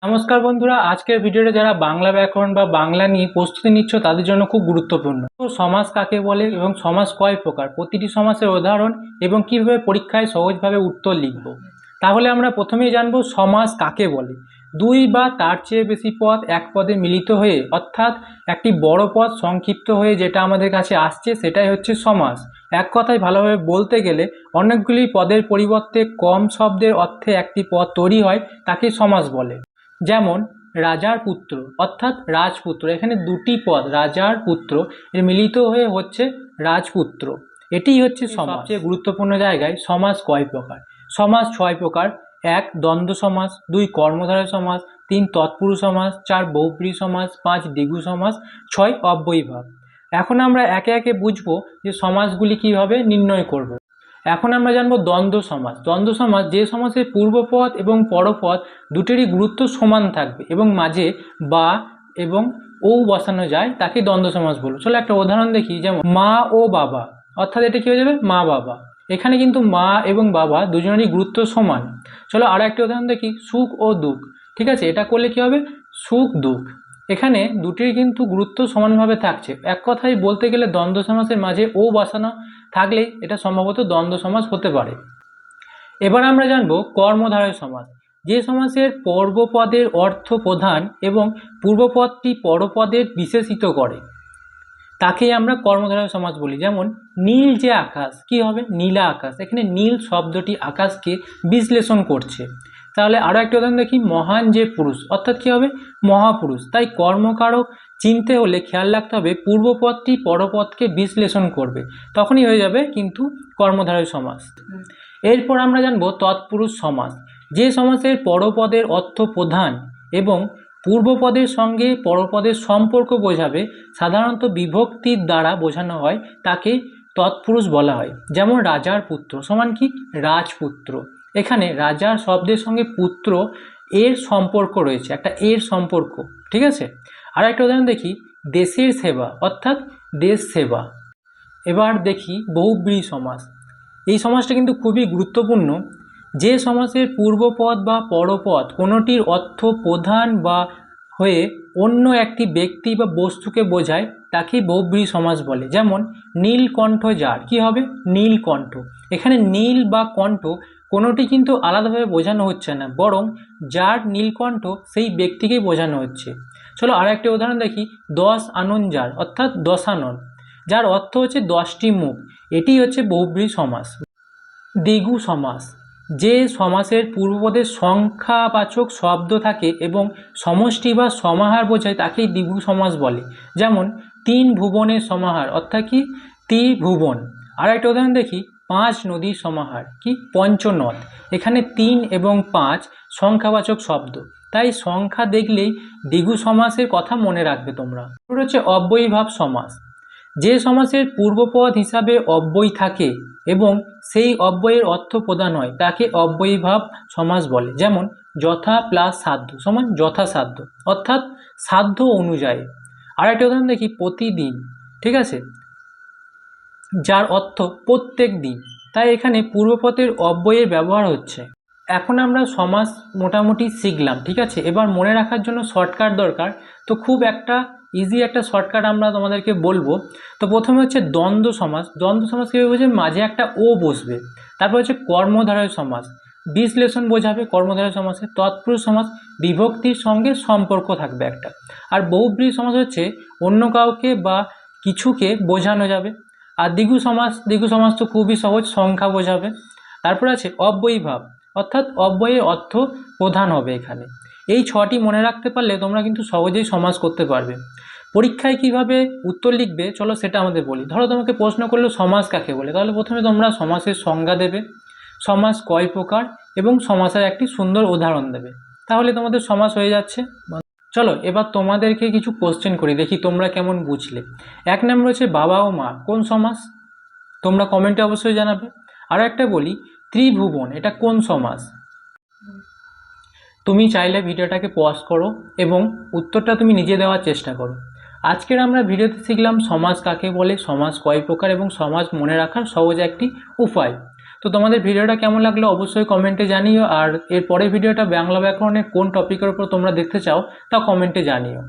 নমস্কার বন্ধুরা, আজকের ভিডিওটা যারা বাংলা ব্যাকরণ বা বাংলা নিয়ে প্রস্তুতি নিচ্ছ তাদের জন্য খুব গুরুত্বপূর্ণ। তো সমাস কাকে বলে এবং সমাস কয় প্রকার, প্রতিটি সমাসের উদাহরণ এবং কিভাবে পরীক্ষায় সহজভাবে উত্তর লিখব। তাহলে আমরা প্রথমেই জানবো সমাস কাকে বলে। দুই বা তার চেয়ে বেশি পদ এক পদে মিলিত হয়ে অর্থাৎ একটি বড় পদ সংক্ষিপ্ত হয়ে যেটা আমাদের কাছে আসছে সেটাই হচ্ছে সমাস। এক কথায় ভালোভাবে বলতে গেলে অনেকগুলি পদের পরিবর্তে কম শব্দের অর্থে একটি পদ তৈরি হয়, তাকে সমাস বলে। যেমন রাজার পুত্র অর্থাৎ রাজপুত্র, এখানে দুটি পদ রাজার পুত্র এর মিলিত হয়ে হচ্ছে রাজপুত্র। এটি হচ্ছে সবচেয়ে গুরুত্বপূর্ণ জায়গায়। সমাস কয় প্রকার? সমাস ছয় প্রকার। এক দ্বন্দ্ব সমাস, দুই কর্মধারয় সমাস, তিন তৎপুরুষ সমাস, চার বহুব্রীহি সমাস, পাঁচ দ্বিগু সমাস, ছয় অব্যয়ীভাব। এখন আমরা একে একে বুঝবো যে সমাসগুলি কিভাবে নির্ণয় করব। এখন আমরা জানবো দ্বন্দ্ব সমাস। দ্বন্দ্ব সমাস যে সমাসের পূর্বপদ এবং পরপদ দুটিরই গুরুত্ব সমান থাকবে এবং মাঝে বা এবং ও বসানো যায়, তাকে দ্বন্দ্ব সমাস বলবো। চলো একটা উদাহরণ দেখি। যেমন মা ও বাবা, অর্থাৎ এটা কি হয়ে যাবে মা বাবা। এখানে কিন্তু মা এবং বাবা দুজনেরই গুরুত্ব সমান। চলো আরো একটা উদাহরণ দেখি। সুখ ও দুঃখ, ঠিক আছে, এটা করলে কি হবে সুখ দুঃখ। এখানে দুটির কিন্তু গুরুত্ব সমানভাবে থাকছে। এক কথায় বলতে গেলে দ্বন্দ্ব সমাসের মাঝে ও বসানো থাকলেই এটা সম্ভবত দ্বন্দ্ব সমাস হতে পারে। এবার আমরা জানবো কর্মধারয় সমাস। যে সমাসের পূর্বপদের অর্থ প্রধান এবং পূর্বপদটি পরপদের বিশেষিত করে তাকেই আমরা কর্মধারয় সমাস বলি। যেমন নীল যে আকাশ, কি হবে নীলা আকাশ। এখানে নীল শব্দটি আকাশকে বিশ্লেষণ করছে। তাহলে আরও একটা উদাহরণ দেখি। মহান যে পুরুষ, অর্থাৎ কি হবে মহাপুরুষ। তাই কর্মকারক চিনতে হলে খেয়াল রাখতে হবে পূর্বপদটি পরপদকে বিশ্লেষণ করবে, তখনই হয়ে যাবে কিন্তু কর্মধারয় সমাস। এরপর আমরা জানবো তৎপুরুষ সমাস। যে সমাসের পরপদের অর্থ প্রধান এবং পূর্বপদের সঙ্গে পরপদের সম্পর্ক বোঝাবে, সাধারণত বিভক্তির দ্বারা বোঝানো হয়, তাকে তৎপুরুষ বলা হয়। যেমন রাজার পুত্র সমান কি রাজপুত্র। এখানে রাজার শব্দের সঙ্গে পুত্র এর সম্পর্ক রয়েছে, একটা এর সম্পর্ক, ঠিক আছে। আর একটা উদাহরণ দেখি। দেশের সেবা অর্থাৎ দেশ সেবা। এবার দেখি বহুব্রীহি সমাস। এই সমাসটা কিন্তু খুবই গুরুত্বপূর্ণ। যে সমাসের পূর্বপদ বা পরপদ কোনোটির অর্থ প্রধান বা হয়ে অন্য একটি ব্যক্তি বা বস্তুকে বোঝায়, তাকে বহুব্রীহি সমাস বলে। যেমন নীলকণ্ঠ যার, কি হবে নীলকণ্ঠ। এখানে নীল বা কণ্ঠ কোনোটি কিন্তু আলাদাভাবে বোঝানো হচ্ছে না, বরং যার নীলকণ্ঠ সেই ব্যক্তিকেই বোঝানো হচ্ছে। চলো আর একটা উদাহরণ দেখি। দশ আনন যার, অর্থাৎ দশানন, যার অর্থ হচ্ছে 10টি মুখ। এটি হচ্ছে বহুব্রীহি সমাস। দ্বিগু সমাস। যে সমাসের পূর্বপদের সংখ্যাবাচক শব্দ থাকে এবং সমষ্টি বা সমাহার বোঝায়, তাকেই দ্বিগু সমাস বলে। যেমন তিন ভুবনের সমাহার, অর্থাৎ কি ত্রিভুবন। আর একটা উদাহরণ দেখি। পাঁচ নদীর সমাহার, কি পঞ্চনদ। এখানে 3 এবং 5 সংখ্যাবাচক শব্দ, তাই সংখ্যা দেখলেই দ্বিগু সমাসের কথা মনে রাখবে তোমরা। হচ্ছে অব্যয়ীভাব সমাস। যে সমাসের পূর্বপদ হিসাবে অব্যয় থাকে এবং সেই অব্যয়ের অর্থ প্রদান হয়, তাকে অব্যয়ীভাব সমাস বলে। যেমন যথা প্লাস সাধ্য সমান যথাসাধ্য, অর্থাৎ সাধ্য অনুযায়ী। আর একটা উদাহরণ দেখি। প্রতিদিন, ঠিক আছে, যার অর্থ প্রত্যেক দিন, তাই এখানে পূর্বপদের অব্যয়ের ব্যবহার হচ্ছে। এখন আমরা সমাস মোটামুটি শিখলাম, ঠিক আছে। এবার মনে রাখার জন্য শর্টকাট দরকার, তো খুব একটা ইজি একটা শর্টকাট আমরা তোমাদেরকে বলবো। তো প্রথমে হচ্ছে দ্বন্দ্ব সমাস। দ্বন্দ্ব সমাস কীভাবে বোঝে? মাঝে একটা ও বসবে। তারপর হচ্ছে কর্মধারয় সমাস, বিশ্লেষণ বোঝাবে কর্মধারয় সমাসে। তৎপুরুষ সমাস, বিভক্তির সঙ্গে সম্পর্ক থাকবে একটা। আর বহুব্রীহি সমাস হচ্ছে অন্য কাউকে বা কিছুকে বোঝানো যাবে। আর দ্বিগু সমাস, দ্বিগু সমাস তো খুবই সহজ, সংখ্যা বোঝাবে। তারপর আছে অব্যয়ীভাব, অর্থাৎ অব্যয়ের অর্থ প্রধান হবে এখানে। এই 6টি মনে রাখতে পারলে তোমরা কিন্তু সহজেই সমাস করতে পারবে। পরীক্ষায় কিভাবে উত্তর লিখবে চলো সেটা আমাদের বলি। ধরো তোমাকে প্রশ্ন করলো সমাস কাকে বলে, তাহলে প্রথমে তোমরা সমাসের সংজ্ঞা দেবে, সমাস কয় প্রকার এবং সমাসের একটি সুন্দর উদাহরণ দেবে, তাহলে তোমাদের সমাস হয়ে যাচ্ছে। চলো এবার তোমাদেরকে কিছু কোশ্চেন করি, দেখি তোমরা কেমন বুঝলে। 1 নম্বর হচ্ছে বাবা ও মা, কোন সমাস? তোমরা কমেন্টে অবশ্যই জানাবে। আরও একটা বলি, ত্রিভুবন, এটা কোন সমাস? তুমি চাইলে ভিডিওটাকে পজ করো এবং উত্তরটা তুমি নিজে দেওয়ার চেষ্টা করো। আজকের আমরা ভিডিওতে শিখলাম সমাস কাকে বলে, সমাস কয় প্রকার এবং সমাস মনে রাখার সহজ একটি উপায়। তো তোমাদের ভিডিওটা কেমন লাগলো অবশ্যই কমেন্টে জানিও, আর এর পরের ভিডিওটা বাংলা ব্যাকরণের কোন টপিকের উপর তোমরা দেখতে চাও তা কমেন্টে জানিও।